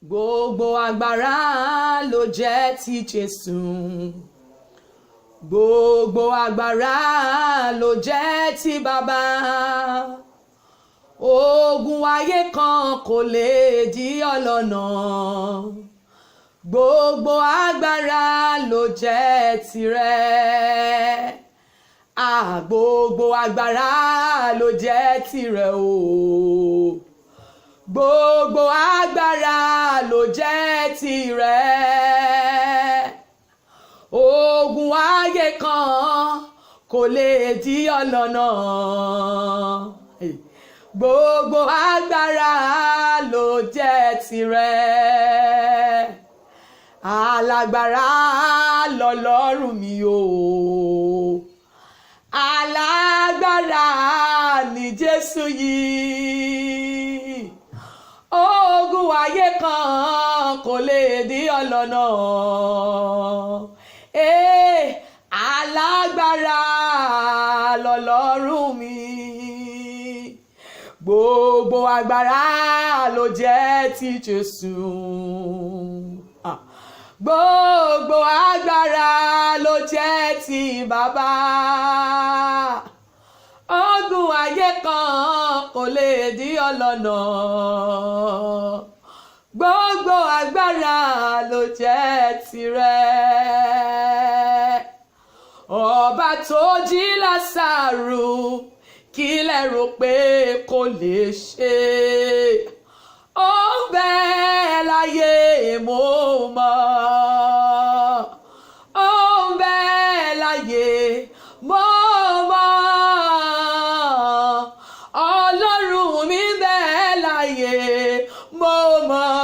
Gbogbo agbára ló jẹ́ ti Jésù. Gbogbo agbára ló jẹ́ ti Bàbá. Ogun ayé kan kò lè dí ọ lọ́nà. Gbogbo agbára ló jẹ́ tirẹ̀. Gbogbo agbára ló jẹ́ tirẹ̀ o. Gbogbo agbára ló jẹ́ tirẹ̀. Ogun ayé kan kò lè dí ọ lọ́nà. Gbogbo agbára ló jẹ́ tirẹ̀. Alágbára lọ́lọ́run mi o. Alágbára ni Jésù yìí. Ogun ayé kan kò lè dí ọ lọ́nà. Alágbára lọ́lọ́run mi. Gbogbo agbára ló jẹ́ ti Jésù. Gbogbo agbára ló jẹ́ ti Bàbá. Ogun ayé kan kò lè dí ọ lọ́nà. Gbogbo agbára ló jẹ́ tirẹ̀. Ọba tó jí Lásárù, kí lẹ rò pé kò lè ṣe? Ó ń bẹ láyé mo mọ̀. Ó ń bẹ láyé mo mọ̀. Ọlọ́run mi bẹ láyé mo mọ̀.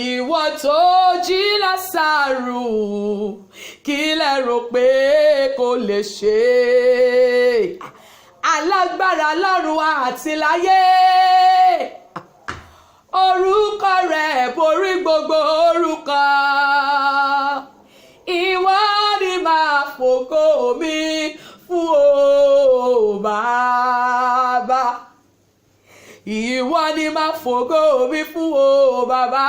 Ìwọ tó jí Lásárù, kí lẹ rò pé kò lè ṣe? Alágbára lọ́run àti láyé. Orúkọ rẹ̀ borí gbogbo orúkọ. Ìwọ ni màá fògo mi fún o Bàbá. Ìwọ ni màá fògo mi fún o Bàbá.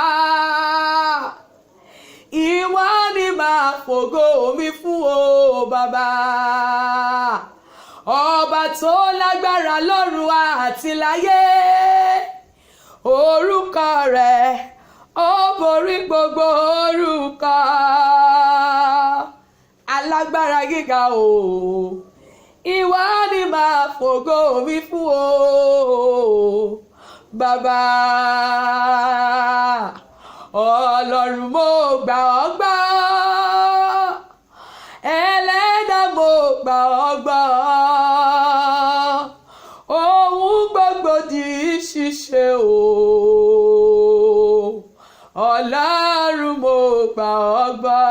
Ìwọ ni màá fògo mi fún o Bàbá. Ọba tó lágbára lọ́run àti láyé. Orúkọ rẹ̀ ó borí gbogbo orúkọ. Alágbára gíga o. Ìwọ ni màá fògo mi fún o Bàbá. Ọlọ́run mo gbà ọ́ gbọ́. Ẹlẹ́dàá mo gbà ọ́ gbọ́. Ohun gbogbo di ṣíṣe o. Ọlọ́run mo gbà ọ́ gbọ́.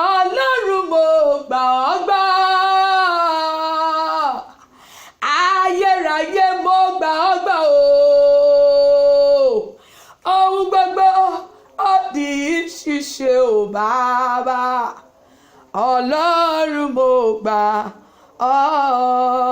Ọlọ́run mo gbà ọ́ gbọ́. Ayérayé mo gbà ọ́ gbọ́ o. Ohun gbogbo ó di ṣíṣe o Bàbá. Ọlọ́run mo gbà ọ́